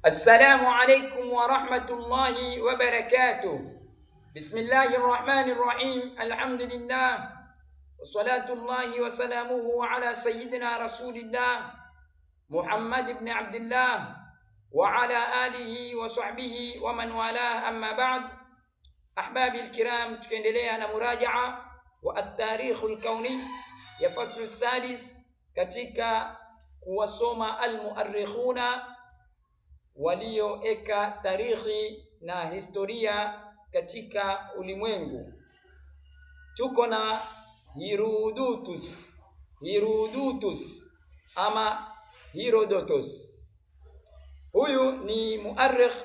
السلام عليكم ورحمة الله وبركاته. بسم الله الرحمن الرحيم. الحمد لله وصلاة الله وسلامه على سيدنا رسول الله محمد بن عبد الله وعلى آله وصحبه ومن والاه. أما بعد، أحبابي الكرام، tukiendelea na muraja'a wa at-tarikh al-kauni ya fasl sadis katika kuwasoma al-muarrikhuna walioeka tarikhi na historia katika ulimwengu. Tuko na Herodotus ama Herodotus. Huyu ni muarrikh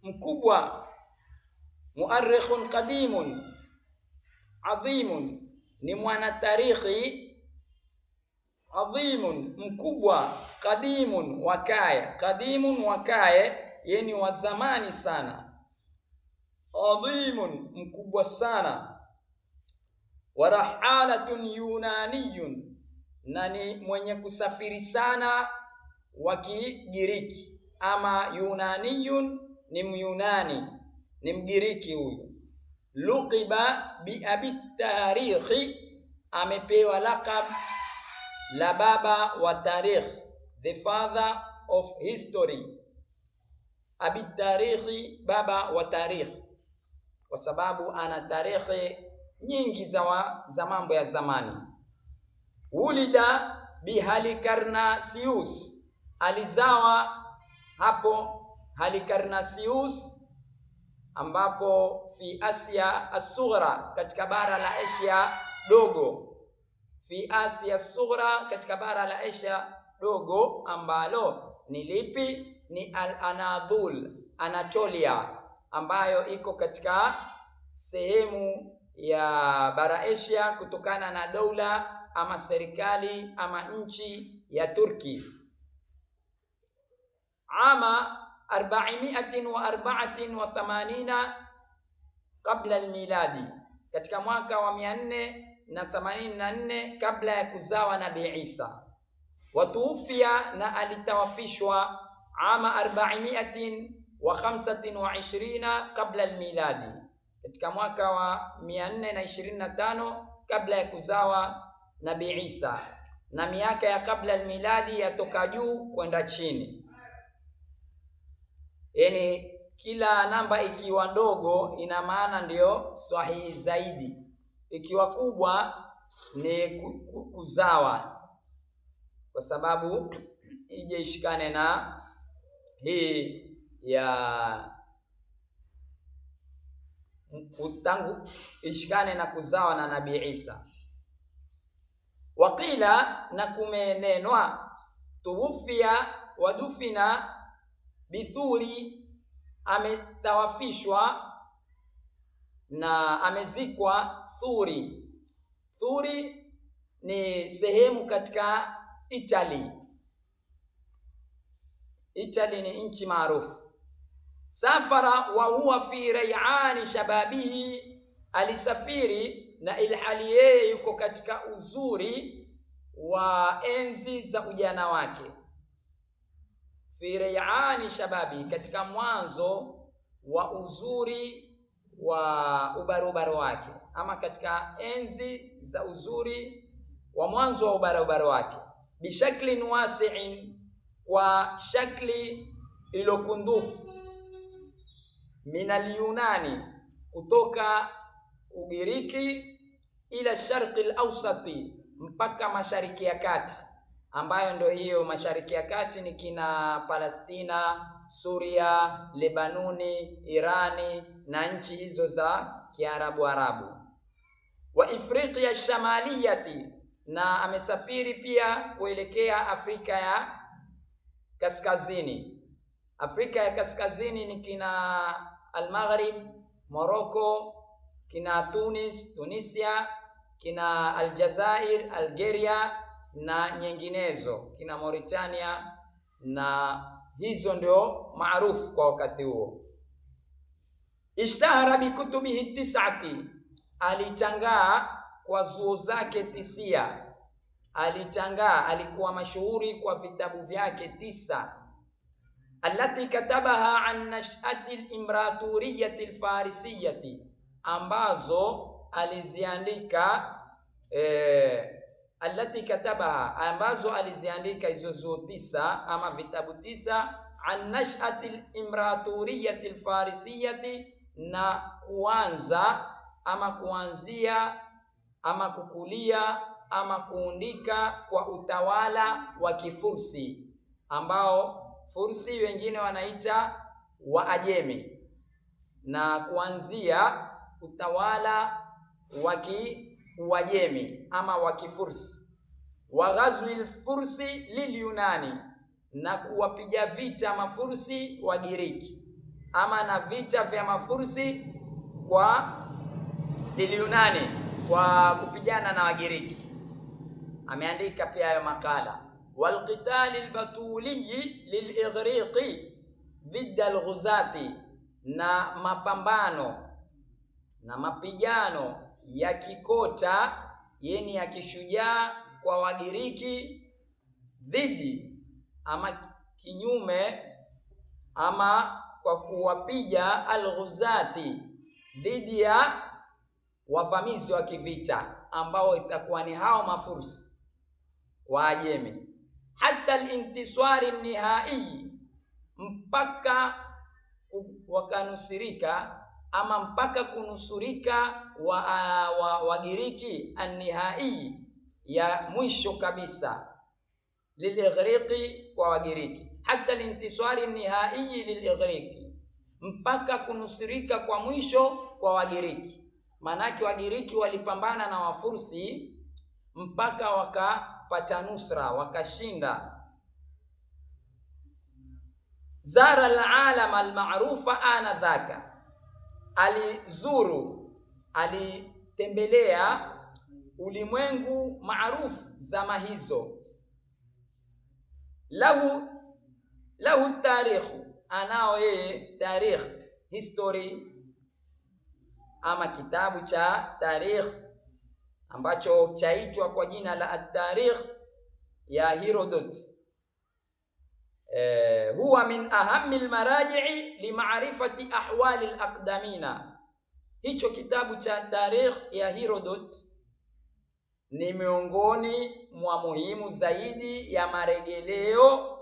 mkubwa, muarrikhun qadimun adhimun, ni mwana tarikhi adhimun mkubwa, qadimun wakaye, yani wa zamani sana, adhimun mkubwa sana, warahalatun yunaniyun, na ni mwenye kusafiri sana wa Kigiriki, ama yunaniyun ni Myunani, ni Mgiriki huyu. Luqiba bi abi tarikhi, amepewa laqab la baba wa tarikh, the father of history. Abi tarikhi, baba wa tarikh, kwa sababu ana tarikhi nyingi za mambo ya zamani. Ulida bi Halikarnasius, alizawa hapo Halikarnasius, ambapo fi Asia as-Sughra, katika bara la Asia dogo. Fi Asia Sughra, katika bara la Asia dogo, ambalo ni lipi? Ni Al-Anadhul, Anatolia, ambayo iko katika sehemu ya bara Asia kutokana na dola ama serikali ama nchi ya Turki. Ama 484 kabla al-miladi, katika mwaka wa 484 kabla ya kuzawa Nabii Isa. Watuufia, na alitawafishwa ama 425 kabla al-miladi, katika mwaka wa 425 kabla ya kuzawa Nabii Isa, na miaka ya kabla al-miladi yatoka juu kwenda chini. Yani kila namba ikiwa ndogo ina maana ndio sahihi zaidi, ikiwa kubwa ni kuzawa, kwa sababu ije ishikane na hii ya utangu, ishikane na kuzawa na Nabii Isa. Waqila, na kumenenwa, tuwufia wadufina bithuri, ametawafishwa na amezikwa Thuri. Thuri ni sehemu katika Italy. Italy ni nchi maarufu. Safara wa huwa fi ray'ani shababihi, alisafiri na ilhali yeye yuko katika uzuri wa enzi za ujana wake. Fi ray'ani shababi, katika mwanzo wa uzuri wa ubarobaro wake, ama katika enzi za uzuri wa mwanzo wa ubarobaro wake. Bishaklin wasi'in, kwa shakli ilokundufu. Minal Yunani, kutoka Ugiriki, ila sharqi al-awsati, mpaka mashariki ya kati, ambayo ndio hiyo mashariki ya kati ni kina Palestina, Suria, Lebanoni, Irani na nchi hizo za Kiarabu. Wa Afrika shamaliyati, na amesafiri pia kuelekea Afrika ya kaskazini. Afrika ya kaskazini ni kina Al-Maghrib, Morocco, kina Tunisia, kina Aljazair, Algeria na nyinginezo, kina Mauritania, na hizo ndio maarufu kwa wakati huo. Ishtahara bikutubihi tis'ati, alitangaa kwa zuo zake 9. alitangaa, alikuwa mashuhuri kwa vitabu vyake 9. allati katabaha an nash'ati al-imraturiyati al-farisiyati, ambazo aliziandika allati katabaha, ambazo aliziandika hizo zuo 9 ama vitabu 9, an nash'ati al-imraturiyati al-farisiyati, na kuanza ama kuanzia ama kukulia ama kuundika kwa utawala wa Kifursi, ambao Fursi wengine wanaita Waajemi, na kuanzia utawala wa Kiuajemi ama wa Kifursi. Wa ghazwil fursi lilyunani, na kuwapiga vita Mafursi wa Giriki, ama na vita vya Mafursi kwa lilyunani, kwa kupigana na Wagiriki. Ameandika pia hayo makala. Walqitali albatuliyi lilighriqi dhidda alghuzati, na mapambano na mapigano ya kikota yeni ya kishujaa kwa Wagiriki, dhidi ama kinyume ama kwa kuwapiga alghuzati, dhidi ya wavamizi wa kivita ambao itakuwa ni hao Mafursi Waajemi, hata al-intisari nihai, mpaka wakanusirika ama mpaka kunusurika Wagiriki an-nihai, ya mwisho kabisa, lilighriqi, kwa Wagiriki, hata al-intisari nihai lilighriqi, mpaka kunusirika kwa mwisho kwa Wagiriki. Manake Wagiriki walipambana na Wafursi mpaka wakapata nusra, wakashinda. Zara al-alam al-ma'rufa anadhaka, alitembelea ulimwengu maarufu zama hizo. Lahu tarikhu, anao yeye tarikh, history ama kitabu cha tarikh ambacho chaitwa kwa jina la at-tarikh ya Herodot. Huwa min ahammi al-maraji'i li ma'rifati ahwali al-aqdamina. Hicho kitabu cha tarikh ya Herodot ni miongoni mwa muhimu zaidi ya marejeleo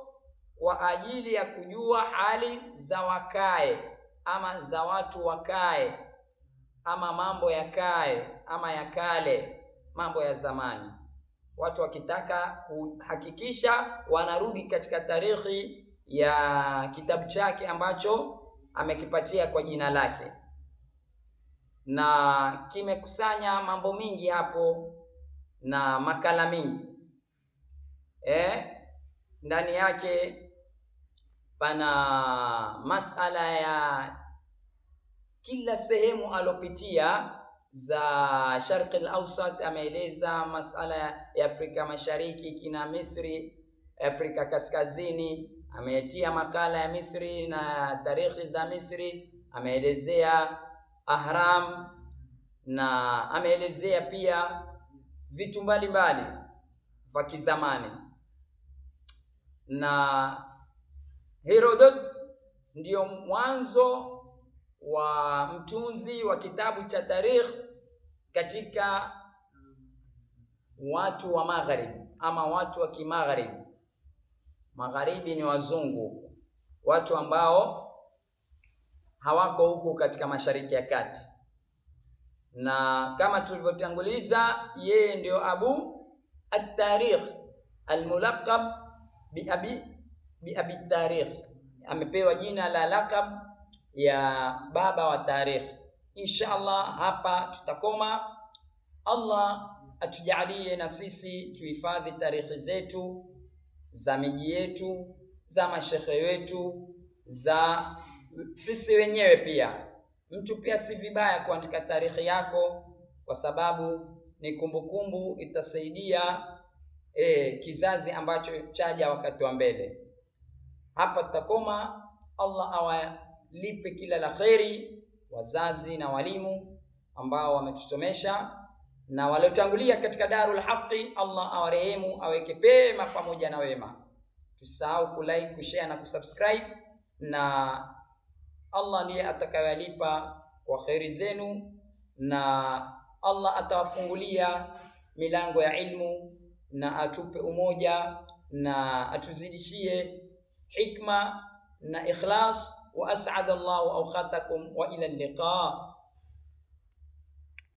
kwa ajili ya kujua hali za wakae ama za watu wakae ama mambo ya kae ama ya kale, mambo ya zamani. Watu wakitaka kuhakikisha wanarudi katika tarikhi ya kitabu chake ambacho amekipatia kwa jina lake, na kimekusanya mambo mingi hapo na makala mingi. Ndani yake pana masala ya kila sehemu alopitia za Sharq al-Awsat. Ameeleza masala ya Afrika Mashariki, kina Misri, Afrika Kaskazini, ametia makala ya Misri na tarikhi za Misri, ameelezea ahram, na ameelezea pia vitu mbalimbali vya kizamani. Na Herodot ndiyo mwanzo wa mtunzi wa kitabu cha tarikh katika watu wa Magharibi ama watu wa Kimagharibi. Magharibi ni wazungu, watu ambao hawako huku katika Mashariki ya Kati. Na kama tulivyotanguliza, yeye ndio Abu at-Tarikh al-mulaqab bi abi tarikh, amepewa jina la laqab ya baba wa tarikh. Inshallah hapa tutakoma. Allah atujalie na sisi tuhifadhi tarikhi zetu, za miji yetu, za mashekhe wetu, za sisi wenyewe pia. Mtu pia si vibaya kuandika tarikhi yako, kwa sababu ni kumbukumbu, itasaidia kizazi ambacho chaja wakati wa mbele. Hapa tutakoma. Allah awalipe kila la kheri wazazi na walimu ambao wametusomesha na waliotangulia katika darul haqi. Allah awarehemu, aweke pema pamoja na wema. Tusahau kulike, kushare na kusubscribe. na Allah ndiye atakayelipa kwa kheri zenu, na Allah atawafungulia milango ya ilmu, na atupe umoja na atuzidishie hikma na ikhlas. Wa as'ada Allahu awqatakum wa ila liqa.